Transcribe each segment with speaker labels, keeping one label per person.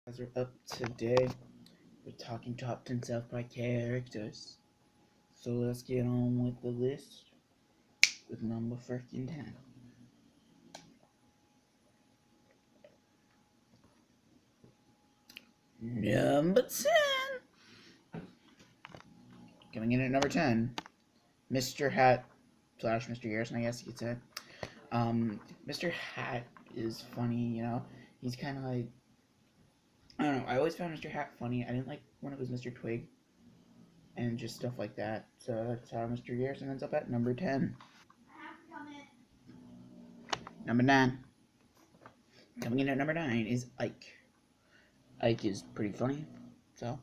Speaker 1: Guys are up today. We're talking top 10 South Park characters. So let's get on with the list with number freaking 10. Number 10! Coming in at number 10, Mr. Hat slash Mr. Garrison, I guess you could say. Mr. Hat is funny, He's kind of like, I don't know, I always found Mr. Hat funny. I didn't like when it was Mr. Twig and just stuff like that. So that's how Mr. Garrison ends up at number 10. Number 9. Coming in at number 9 is Ike. Ike is pretty funny. So,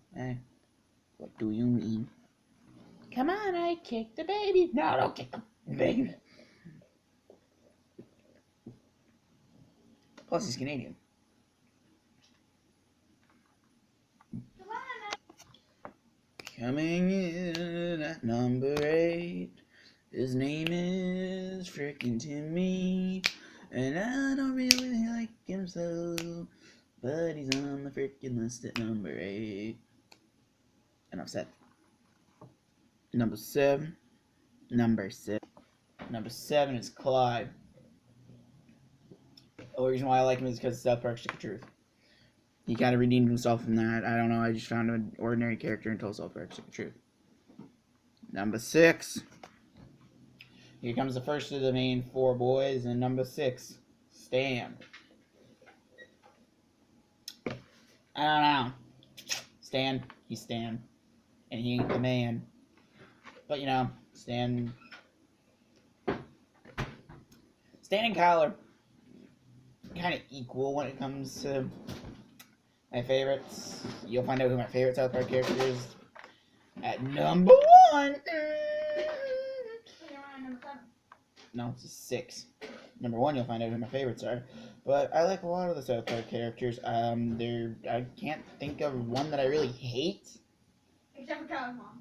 Speaker 1: what do you mean? Come on, Ike, kick the baby. No, don't kick the baby. Plus, he's Canadian. Coming in at number 8, his name is frickin' Timmy, and I don't really like him so, but he's on the frickin' list at number 8. Enough said. Number 7 is Clyde. The only reason why I like him is because South Park Stick of Truth. He kind of redeemed himself from that. I don't know, I just found an ordinary character until South Park Stick of Truth. Number 6. Here comes the first of the main 4 boys, and number 6, Stan. I don't know. Stan, he's Stan. And he ain't the man. But, Stan and Kyle are kind of equal when it comes to my favorites. You'll find out who my favorite South Park character is at number 1. No, it's a 6. Number 1, you'll find out who my favorites are. But I like a lot of the South Park characters. I can't think of one that I really hate.
Speaker 2: Except for Kyle's mom.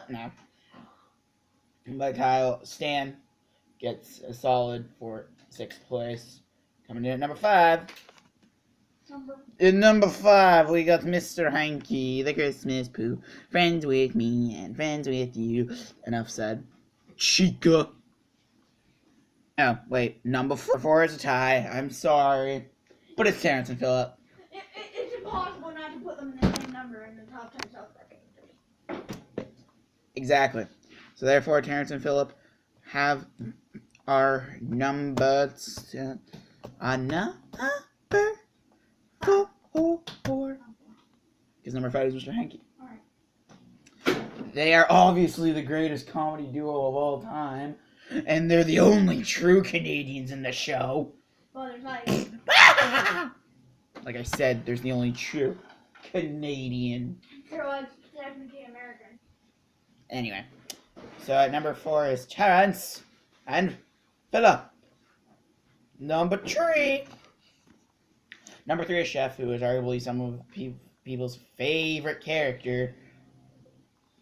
Speaker 1: No. But Stan gets a solid for 6th place. Coming in at number 5. In number 5, we got Mr. Hanky, the Christmas Pooh. Friends with me and friends with you. Enough said. Chica. Oh, wait. Number 4 is a tie. I'm sorry. But it's Terrence and Phillip.
Speaker 2: It's impossible not to put them in the same number in the top 10 South Park characters.
Speaker 1: Exactly. So therefore, Terrence and Phillip have our numbers. Number 4. Because number 5 is Mr. Hanky.
Speaker 2: Alright.
Speaker 1: They are obviously the greatest comedy duo of all time. And they're the only true Canadians in the show.
Speaker 2: Well, there's like...
Speaker 1: Like I said, there's the only true Canadian.
Speaker 2: There was 17 American.
Speaker 1: Anyway. So at number 4 is Terrence and Phillip. Number 3. Number 3 is Chef, who is arguably some of people's favorite character.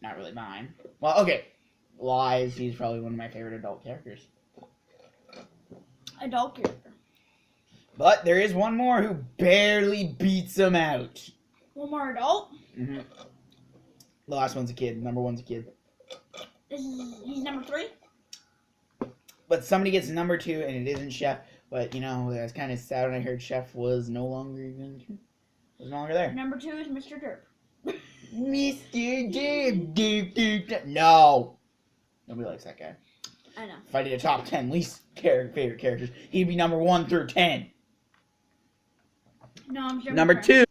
Speaker 1: Not really mine. Well, okay. Lies, he's probably one of my favorite adult characters.
Speaker 2: Adult character.
Speaker 1: But there is one more who barely beats him out.
Speaker 2: One more adult?
Speaker 1: Mm-hmm. The last one's a kid. Number 1's a kid.
Speaker 2: He's number 3?
Speaker 1: But somebody gets number 2, and it isn't Chef. But, I was kind of sad when I heard Chef was no longer there.
Speaker 2: Number 2 is Mr. Derp.
Speaker 1: Mr. Derp. No. Nobody likes that guy.
Speaker 2: I know.
Speaker 1: If I did a top 10 least favorite characters, he'd be number 1 through 10.
Speaker 2: No, I'm sure.
Speaker 1: Number 2.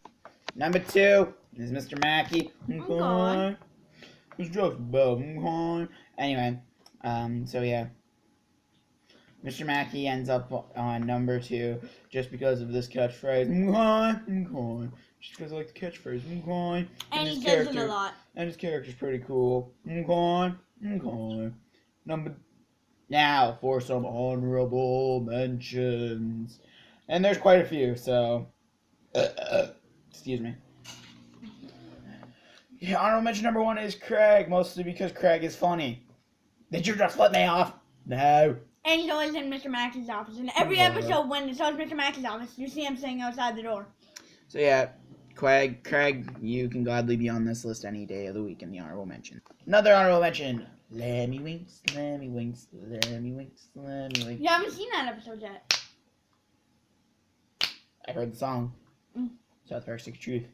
Speaker 1: Number 2 is Mr. Mackey.
Speaker 2: Okay.
Speaker 1: It's just Bob. Anyway, so yeah. Mr. Mackey ends up on number 2 just because of this catchphrase. Just because I like the catchphrase.
Speaker 2: And he does it a lot.
Speaker 1: And his character's pretty cool. Now for some honorable mentions. And there's quite a few, so excuse me. Yeah, honorable mention number 1 is Craig, mostly because Craig is funny. Did you just let me off? No.
Speaker 2: And he's always in Mr. Max's office. And every episode when it shows Mr. Max's office, you see him sitting outside the door.
Speaker 1: So yeah, Craig, you can gladly be on this list any day of the week in the honorable mention. Another honorable mention. Lemmy Winks, Lemmy Winks, Lemmy Winks, Lemmy Winks.
Speaker 2: You haven't seen that episode yet.
Speaker 1: I heard the song.
Speaker 2: Mm.
Speaker 1: South Park Stick of Truth.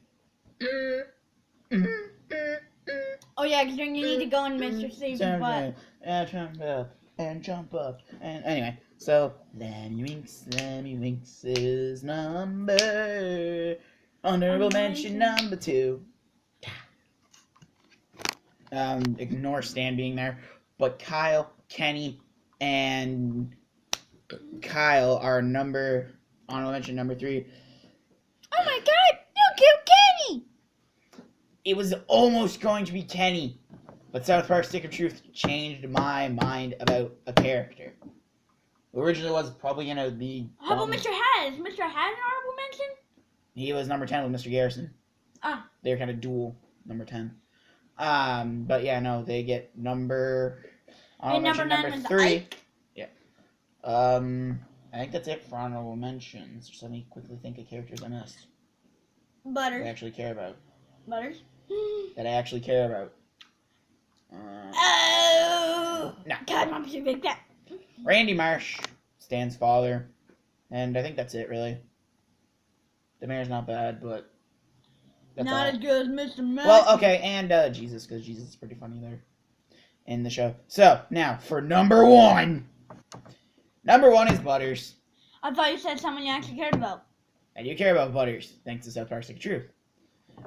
Speaker 2: Oh yeah, because then you need to go in Mr. Steve's butt.
Speaker 1: And jump up. And anyway, so Lemmy Winks is number. Honorable mention number 2. Ignore Stan being there, but Kyle, Kenny, and Kyle are honorable mention number 3.
Speaker 2: Oh my god, you killed Kenny!
Speaker 1: It was almost going to be Kenny, but South Park Stick of Truth changed my mind about a character. Originally was probably gonna be.
Speaker 2: How about Mr. Hat? Is Mr. Hat an honorable mention?
Speaker 1: He was number 10 with Mr. Garrison.
Speaker 2: Ah.
Speaker 1: They're kind of dual number 10. But yeah, no, they get number.
Speaker 2: Number
Speaker 1: 9 3. Yeah. I think that's it for honorable mentions. Just let me quickly think of characters I missed. That I
Speaker 2: Butters.
Speaker 1: actually care about.
Speaker 2: Butters.
Speaker 1: That I actually care about.
Speaker 2: Oh.
Speaker 1: No.
Speaker 2: God, Mom's too big.
Speaker 1: Randy Marsh, Stan's father, and I think that's it really. The mayor's not bad, but that's
Speaker 2: Not
Speaker 1: all.
Speaker 2: as good as Mr. Max.
Speaker 1: Well, okay, and Jesus, because Jesus is pretty funny there in the show. So now for number 1. Number 1 is Butters.
Speaker 2: I thought you said someone you actually cared about.
Speaker 1: I do care about Butters, thanks to South Park Stick of Truth.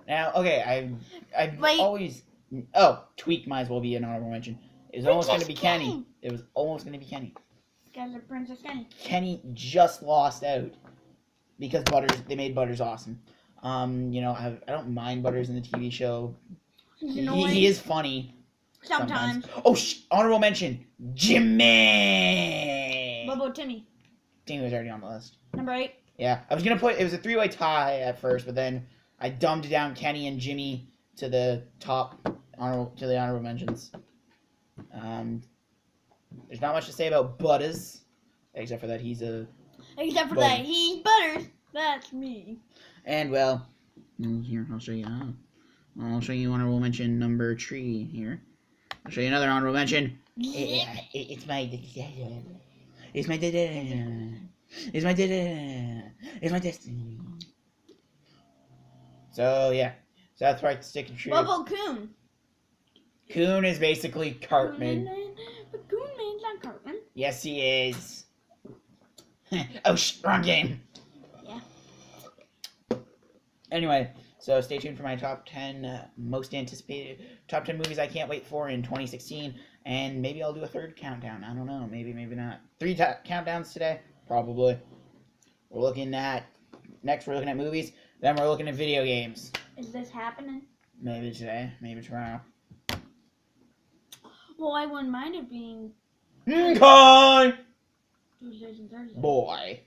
Speaker 1: Now, okay, I've
Speaker 2: Wait.
Speaker 1: always. Oh, Tweak might as well be an honorable mention. It was almost going to be Kenny. It was almost going to be Kenny.
Speaker 2: Guys are Princess Kenny.
Speaker 1: Kenny just lost out because they made Butters awesome. You know, I don't mind Butters in the TV show. He is funny.
Speaker 2: Sometimes.
Speaker 1: Oh, honorable mention, Jimmy.
Speaker 2: Bobo Timmy.
Speaker 1: Timmy was already on the list.
Speaker 2: Number 8.
Speaker 1: Yeah, I was gonna put it was a 3-way tie at first, but then I dumbed down Kenny and Jimmy to the top honorable mentions. There's not much to say about Butters, except for that he's a.
Speaker 2: Except for that he's Butters. That's me.
Speaker 1: And well, here I'll show you. I'll show you honorable mention number 3 here. I'll show you another honorable mention. It's my destiny. It's my destiny. So yeah, South Park Stick of Truth.
Speaker 2: Bobo Coon.
Speaker 1: Coon is basically Cartman.
Speaker 2: But Coon Man's not Cartman.
Speaker 1: Yes, he is. Oh, wrong game.
Speaker 2: Yeah.
Speaker 1: Anyway, so stay tuned for my top 10 most anticipated top 10 movies I can't wait for in 2016, and maybe I'll do a 3rd countdown. I don't know. Maybe not. 3 countdowns today, probably. We're looking at movies. Then we're looking at video games.
Speaker 2: Is this happening?
Speaker 1: Maybe today. Maybe tomorrow.
Speaker 2: Well, I wouldn't mind it being
Speaker 1: Okay.
Speaker 2: Tuesdays and Thursdays.
Speaker 1: Boy.